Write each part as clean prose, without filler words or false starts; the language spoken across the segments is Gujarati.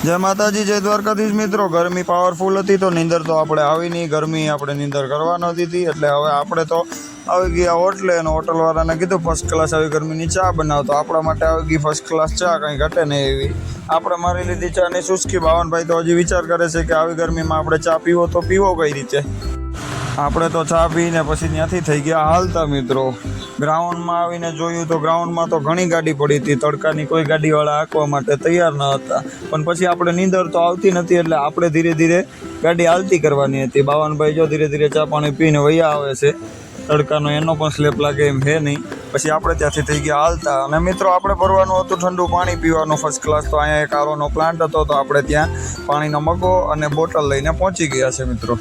जय माताजी जय द्वारकाधीश मित्रों। गरमी पावरफुल थी तो नींदर तो આપણે આવી નહીં, ગરમી આપણે નીંદર કરવા નહોતી હતી એટલે હવે આપણે તો આવી ગયા હોટલે અને હોટલવાળાને કીધું ફર્સ્ટ ક્લાસ આવી ગરમીની ચા બનાવો, તો આપણા માટે આવી ગઈ ફર્સ્ટ ક્લાસ ચા, કંઈ ઘટે નહીં એવી આપણે મારી લીધી ચાની સુસ્કી। બાવનભાઈ તો હજી વિચાર કરે છે કે આવી ગરમીમાં આપણે ચા પીવો તો પીવો કઈ રીતે। આપણે તો ચા પીને પછી ત્યાંથી થઈ ગયા હાલતા મિત્રો। ગ્રાઉન્ડમાં આવીને જોયું તો ગ્રાઉન્ડમાં તો ઘણી ગાડી પડી હતી, તડકાની કોઈ ગાડીવાળા હાંકવા માટે તૈયાર ન હતા, પણ પછી આપણે નીંદર તો આવતી નથી એટલે આપણે ધીરે ધીરે ગાડી હાલતી કરવાની હતી। બાવનભાઈ જો ધીરે ધીરે ચા પાણી પીને વૈયા આવે છે, તડકાનો એનો પણ સ્લેપ લાગે એમ છે નહીં। પછી આપણે ત્યાંથી થઈ ગયા હાલતા અને મિત્રો આપણે ભરવાનું હતું ઠંડુ પાણી પીવાનું ફર્સ્ટ ક્લાસ। તો અહીંયા એક આરોનો પ્લાન્ટ હતો તો આપણે ત્યાં પાણીનો મગ્ગો અને બોટલ લઈને પહોંચી ગયા છે મિત્રો,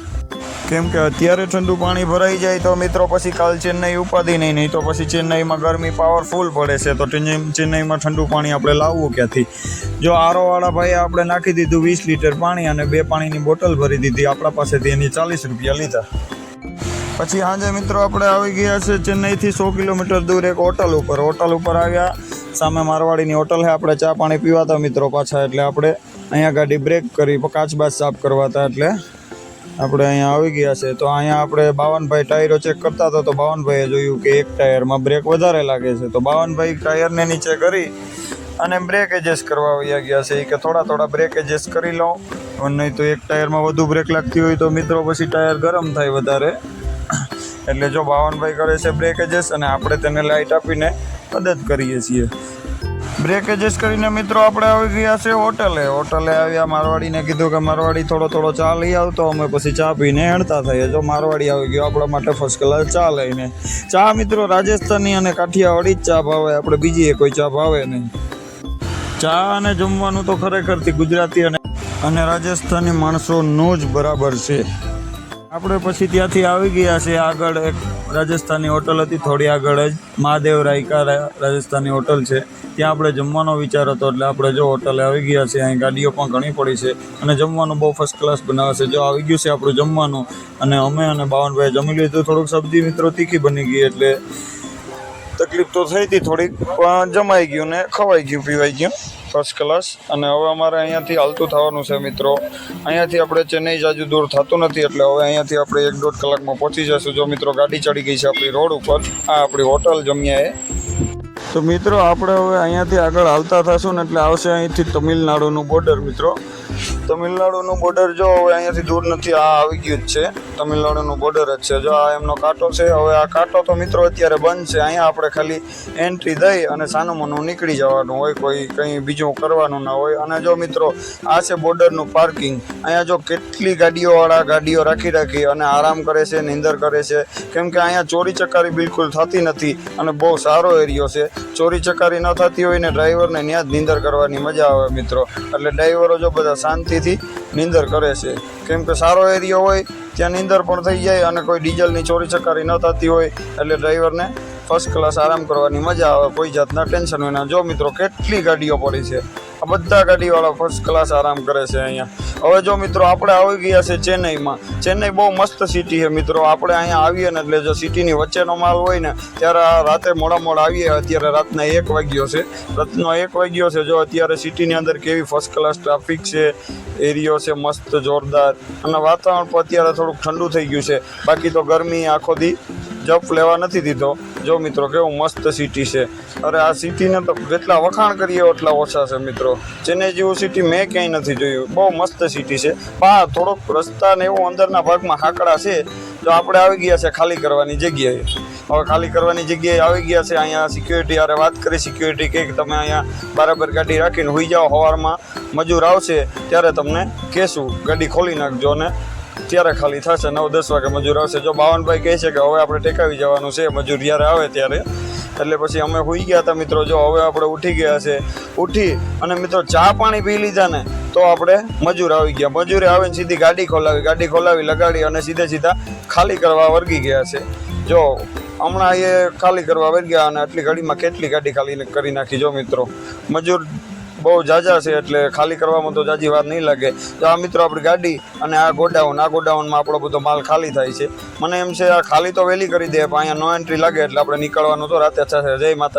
કેમ કે અત્યારે ઠંડુ પાણી ભરાઈ જાય તો મિત્રો પછી કાલ ચેન્નઈ ઉપાધિ નહીં તો પછી ચેન્નઈમાં ગરમી પાવરફુલ પડે છે, તો ચેન્નઈમાં ઠંડુ પાણી આપણે લાવવું ક્યાંથી। જો આરોવાળા ભાઈએ આપણે નાખી દીધું 20 લીટર પાણી અને 2 પાણીની બોટલ ભરી દીધી, આપણા પાસેથી એની 40 રૂપિયા લીધા। પછી સાંજે મિત્રો આપણે આવી ગયા છે ચેન્નઈથી 100 કિલોમીટર દૂર એક હોટલ ઉપર આવ્યા, સામે મારવાડીની હોટલ છે। આપણે ચા પાણી પીવાતા મિત્રો પાછા, એટલે આપણે અહીંયા ગાડી બ્રેક કરી કાચબાચ સાફ કરવાતા એટલે આપણે અહીંયા આવી ગયા છે। તો અહીંયા આપણે બાવનભાઈ ટાયરો ચેક કરતા હતા તો બાવનભાઈએ જોયું કે એક ટાયરમાં બ્રેક વધારે લાગે છે, તો બાવનભાઈ ટાયરને નીચે કરી અને બ્રેક એડજસ્ટ કરવા આવી ગયા છે કે થોડા બ્રેક એડજસ્ટ કરી લઉં, નહીં તો એક ટાયરમાં વધુ બ્રેક લાગતી હોય તો મિત્રો પછી ટાયર ગરમ થાય વધારે, એટલે જો બાવનભાઈ કરે છે બ્રેક એડજસ્ટ અને આપણે તેને લાઇટ આપીને મદદ કરીએ છીએ। બ્રેક એડજસ્ટ કરીને મિત્રો આપણે આવી ગયા છે હોટલે આવ્યા। મારવાડીને કીધું કે મારવાડી થોડો ચા લઈ આવતો, અમે પછી ચા પીને હેણતા થઈએ। જો મારવાડી આવી ગયો આપણા માટે ફર્સ્ટ ક્લાસ ચા લઈને। ચા મિત્રો રાજસ્થાની અને કાઠિયાવાડી જ ચા ભાવે, આપણે બીજી કોઈ ચા ભાવે નહીં। ચા અને જમવાનું તો ખરેખરથી ગુજરાતી અને રાજસ્થાની માણસોનું જ બરાબર છે। આપણે પછી ત્યાંથી આવી ગયા છે આગળ એક રાજસ્થાની હોટલ હતી, થોડી આગળ જ મહાદેવ રાયકા રાજસ્થાની હોટલ છે, ત્યાં આપણે જમવાનો વિચાર હતો એટલે આપણે જો હોટલે આવી ગયા છે। અહીં ગાડીઓ પણ ઘણી પડી છે અને જમવાનું બહુ ફર્સ્ટ ક્લાસ બનાવે છે। જો આવી ગયું છે આપણું જમવાનું અને અમે અને બાવનભાઈએ જમી લીધું। થોડુંક સબ્જી મિત્રો તીખી બની ગઈ એટલે તકલીફ તો થઈ હતી થોડીક, પણ જમાઈ ગયું ને ખવાઈ ગયું પીવાઈ ગયું ફર્સ્ટ ક્લાસ। અને હવે અમારે અહીંયાથી હાલતું થવાનું છે મિત્રો, અહીંયાથી આપણે ચેન્નઈ જાજુ દૂર થતું નથી એટલે હવે અહીંયાથી આપણે 1-1.5 કલાકમાં પહોંચી જઈશું। જો મિત્રો ગાડી ચડી ગઈ છે આપણી રોડ ઉપર, આ આપણી હોટલ જમ્યાએ। તો મિત્રો આપણે હવે અહીંયાથી આગળ હાલતા થશું ને એટલે આવશે અહીંથી તમિલનાડુનું બોર્ડર મિત્રો। તમિલનાડુનું બોર્ડર જો હવે અહીંયાથી દૂર નથી, આ આવી ગયું જ છે, તમિલનાડુનું બોર્ડર જ છે। જો આ એમનો કાંટો છે, હવે આ કાંટો તો મિત્રો અત્યારે બંધ છે, અહીંયા આપણે ખાલી એન્ટ્રી દઈ અને સાનુમાનું નીકળી જવાનું હોય, કોઈ કંઈ બીજું કરવાનું ના હોય। અને જો મિત્રો આ છે બોર્ડરનું પાર્કિંગ, અહીંયા જો કેટલી ગાડીઓવાળા ગાડીઓ રાખી અને આરામ કરે છે, નીંદર કરે છે, કેમ કે અહીંયા ચોરી ચકારી બિલકુલ થતી નથી અને બહુ સારો એરિયો છે। ચોરી ચકારી ન થતી હોય ને ડ્રાઈવરને ત્યાં જ નીંદર કરવાની મજા આવે મિત્રો, એટલે ડ્રાઈવરો જો બધા શાંતિથી નીંદર કરે છે, કેમ કે સારો એરિયો હોય ત્યાં નીંદર પણ થઈ જાય અને કોઈ ડીઝલની ચોરી ચકારી ન થતી હોય એટલે ડ્રાઈવરને ફર્સ્ટ ક્લાસ આરામ કરવાની મજા આવે, કોઈ જાતના ટેન્શન હોય ના। જો મિત્રો કેટલી ગાડીઓ પડી છે, આ બધા ગાડીવાળા ફર્સ્ટ ક્લાસ આરામ કરે છે અહીંયા। હવે જો મિત્રો આપણે આવી ગયા છે ચેન્નઈમાં। ચેન્નઈ બહુ મસ્ત સિટી છે મિત્રો, આપણે અહીંયા આવીએ ને એટલે જો સિટીની વચ્ચેનો માલ હોય ને ત્યારે રાતે મોડા આવીએ, અત્યારે રાતના 1 વાગ્યો છે, રાતનો 1 વાગ્યો છે। જો અત્યારે સિટીની અંદર કેવી ફર્સ્ટ ક્લાસ ટ્રાફિક છે, એરિયો છે મસ્ત જોરદાર, અને વાતાવરણ પણ અત્યારે થોડુંક ઠંડુ થઈ ગયું છે, બાકી તો ગરમી આખો દી જપ લેવા નથી દીધો। જો મિત્રો કેવું મસ્ત સિટી છે, અરે આ સિટીને તો જેટલા વખાણ કરીએ એટલા ઓછા છે મિત્રો। ચેન્નઈ જેવું સિટી મેં ક્યાંય નથી જોયું, બહુ મસ્ત સિટી છે। હા થોડોક રસ્તા ને એવું અંદરના ભાગમાં હાકડા છે। જો આપણે આવી ગયા છે ખાલી કરવાની જગ્યાએ, હવે ખાલી કરવાની જગ્યાએ આવી ગયા છે। અહીંયા સિક્યુરિટી યારે વાત કરી, સિક્યુરિટી કહે કે તમે અહીંયા બરાબર ગાડી રાખીને હોઈ જાઓ, સવારમાં મજૂર આવશે ત્યારે તમને કહેશું ગાડી ખોલી નાખજો ને ત્યારે ખાલી થશે, 9-10 વાગે મજૂર આવશે। જો બાવનભાઈ કહે છે કે હવે આપણે ટેકાવી જવાનું છે મજૂર જ્યારે આવે ત્યારે, એટલે પછી અમે હોઈ ગયા હતા મિત્રો। જો હવે આપણે ઉઠી ગયા છે, ઉઠી અને મિત્રો ચા પાણી પી લીધા ને તો આપણે મજૂર આવી ગયા। મજૂરે આવીને સીધી ગાડી ખોલાવી લગાડી અને સીધા ખાલી કરવા વર્ગી ગયા છે। જો હમણાં એ ખાલી કરવા વર્ગ્યા અને આટલી ગાડીમાં કેટલી ગાડી ખાલી કરી નાખી। જો મિત્રો મજૂર બહુ ઝાઝા છે એટલે ખાલી કરવામાં તો ઝાઝી વાર નહીં લાગે। તો આ મિત્રો આપણી ગાડી અને આ ગોડાઉનમાં આપણો બધો માલ ખાલી થાય છે। મને એમ છે આ ખાલી તો વહેલી કરી દે, પણ અહીંયા નો એન્ટ્રી લાગે એટલે આપણે નીકળવાનું તો રાતે થશે। જય માતા।